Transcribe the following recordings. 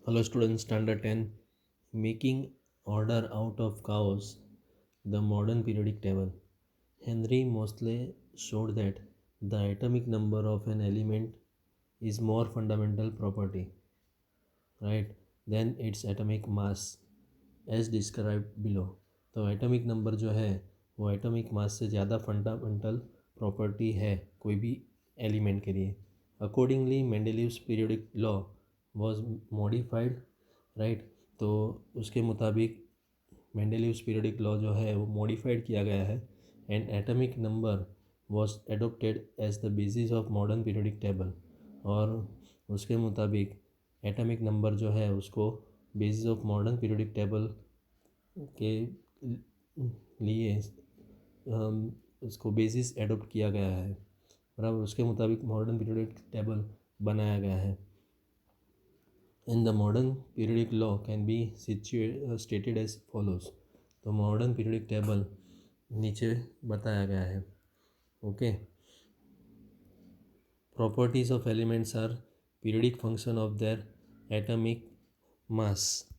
Hello students, standard 10, making order out of chaos, the modern periodic table. Henry Moseley showed that the atomic number of an element is more fundamental property, right, than its atomic mass as described below. तो atomic number जो है वो atomic mass से ज़्यादा fundamental property है कोई भी element के लिए. Accordingly Mendeleev's periodic law was modified, right. तो उसके मुताबिक मेंडेलिव्स पीरियोडिक लॉ जो है वो मॉडिफाइड किया गया है and atomic number was adopted as the basis of modern periodic table. और उसके मुताबिक एटॉमिक नंबर जो है उसको basis of modern periodic table के लिए उसको बेसिस एडोप्ट किया गया है, बराबर. उसके मुताबिक मॉडर्न पीरियोडिक टेबल बनाया गया है. In the modern periodic law can be stated as follows. तो मॉडर्न पीरियोडिक टेबल नीचे बताया गया है. Okay. Properties of elements are periodic function of their atomic mass,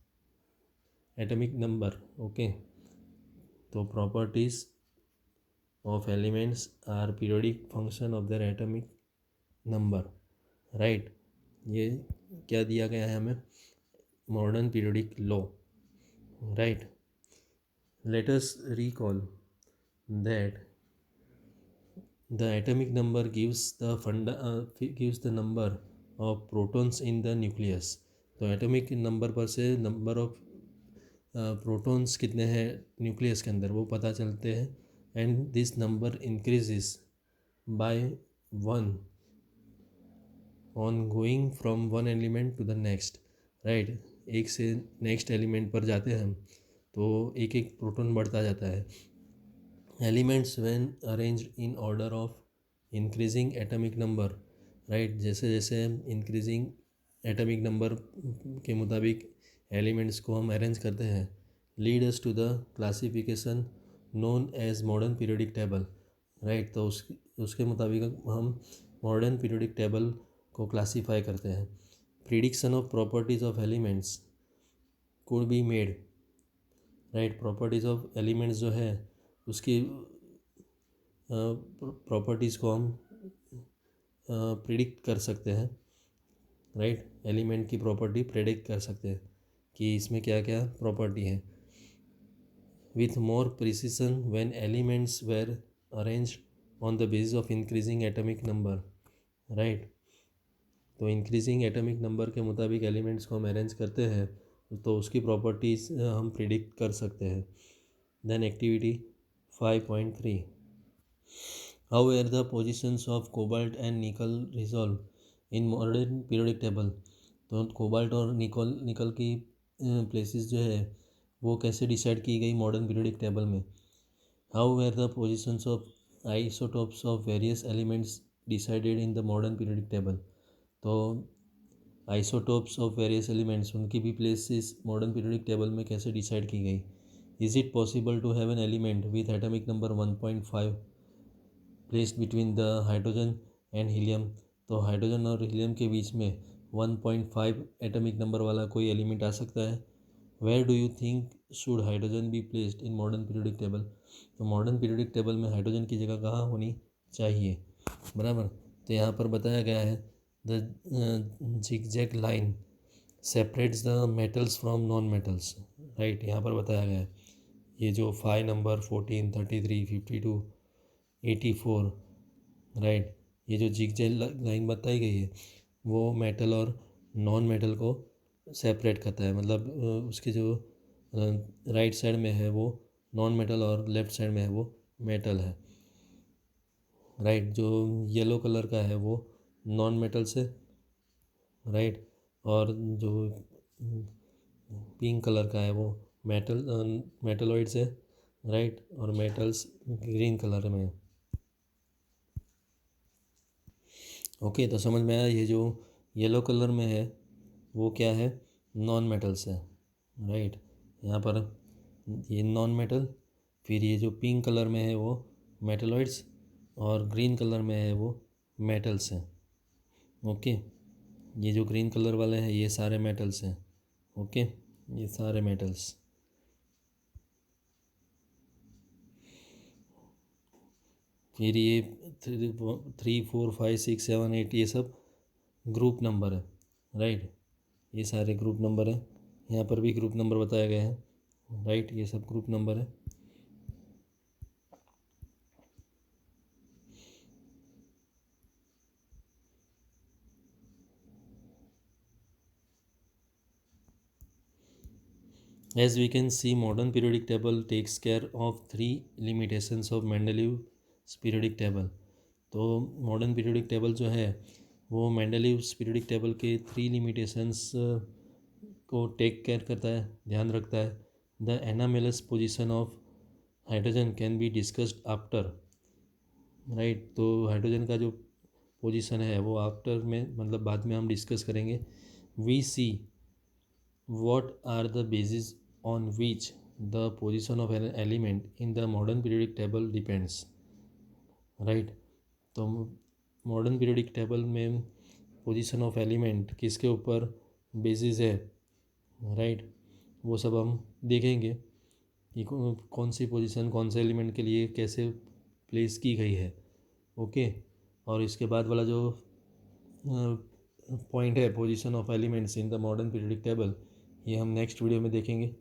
atomic number. Okay. तो properties of elements are periodic function of their atomic number, right. ये क्या दिया गया है हमें? Modern periodic law, right. Let us recall that the atomic number gives the number of protons in the nucleus. तो atomic number पर से number of protons कितने हैं न्यूक्लियस के अंदर वो पता चलते हैं. And this number increases by 1 on going from one element to the next, right. एक से नेक्स्ट एलिमेंट पर जाते हैं हम तो एक एक प्रोटॉन बढ़ता जाता है. Elements when arranged in order of increasing atomic number, right. जैसे जैसे इंक्रीजिंग एटॉमिक नंबर के मुताबिक एलिमेंट्स को हम अरेंज करते हैं, lead us to the classification known as modern periodic table, right. तो उसके मुताबिक हम मॉडर्न पीरियोडिक टेबल को क्लासीफाई करते हैं. Prediction of properties of elements could be made, right. Properties of elements जो है उसकी प्रॉपर्टीज़ को हम प्रिडिक्ट कर सकते हैं, राइट. एलिमेंट की प्रॉपर्टी प्रेडिक्ट कर सकते हैं कि इसमें क्या क्या प्रॉपर्टी है. With more precision when elements were arranged on the basis of increasing atomic number, right. तो इंक्रीजिंग एटॉमिक नंबर के मुताबिक एलिमेंट्स को हम अरेंज करते हैं तो उसकी प्रॉपर्टीज़ हम प्रिडिक्ट कर सकते हैं. Then activity 5.3. How were the positions of cobalt and nickel resolved in modern periodic table? तो कोबाल्ट और निकल की प्लेसेस जो है वो कैसे डिसाइड की गई मॉडर्न पीरियोडिक टेबल में. How where the positions of isotopes of various elements decided in the modern periodic table. तो आइसोटोप्स ऑफ वेरियस एलिमेंट्स उनकी भी प्लेसेस मॉडर्न पीरियोडिक टेबल में कैसे डिसाइड की गई. Is it possible to have an element with atomic number 1.5 placed between the hydrogen and helium. तो hydrogen और helium के बीच में 1.5 एटॉमिक नंबर वाला कोई एलिमेंट आ सकता है. Where do you think should hydrogen be placed in modern periodic table. तो मॉडर्न पीरियोडिक टेबल में हाइड्रोजन की जगह कहाँ होनी चाहिए, बराबर. तो यहाँ पर बताया गया है the zigzag line separates the metals from non metals, right. यहाँ पर बताया गया है ये जो 5 नंबर 14, 33, 52, 84, राइट. ये जो जिगजैग लाइन बताई गई है वो मेटल और नॉन मेटल को सेपरेट करता है. मतलब उसके जो राइट साइड में है वो नॉन मेटल और लेफ़्ट साइड में है वो मेटल है, राइट. जो येलो कलर का है वो नॉन मेटल से, राइट. और जो पिंक कलर का है वो मेटलॉइड से, राइट. और मेटल्स ग्रीन कलर में है. ओके. तो समझ में आया. ये जो येलो कलर में है वो क्या है, नॉन मेटल्स है, राइट. यहाँ पर ये नॉन मेटल, फिर ये जो पिंक कलर में है वो मेटलॉइड्स और ग्रीन कलर में है वो मेटल्स हैं. ओके. ये जो ग्रीन कलर वाले हैं ये सारे मेटल्स हैं. ओके, ये सारे मेटल्स। फिर ये 3 4 5 6 7 8 ये सब ग्रुप नंबर है, राइट। ये सारे ग्रुप नंबर हैं, यहाँ पर भी ग्रुप नंबर बताया गया है, राइट। ये सब ग्रुप नंबर है। As we can see, modern periodic table takes care of 3 limitations of Mendeleev's periodic table। तो मॉडर्न पीरियोडिक टेबल जो है वो मेंडलीव्स पीरियोडिक टेबल के 3 लिमिटेशंस को टेक केयर करता है, ध्यान रखता है। The anomalous position of hydrogen can be discussed after, right. तो हाइड्रोजन का जो पोजीशन है वो आफ्टर में, मतलब बाद में हम डिस्कस करेंगे। We see what are the bases on which the position of an element in the modern periodic table depends, right। तो मॉडर्न पीरियोडिक टेबल में पोजीशन ऑफ एलिमेंट किसके ऊपर बेसिस है, राइट। वो सब हम देखेंगे कि कौन सी पोजीशन कौन से एलिमेंट के लिए कैसे प्लेस की गई है, ओके। और इसके बाद वाला जो पॉइंट है position of elements in the modern periodic table, ये हम नेक्स्ट वीडियो में देखेंगे।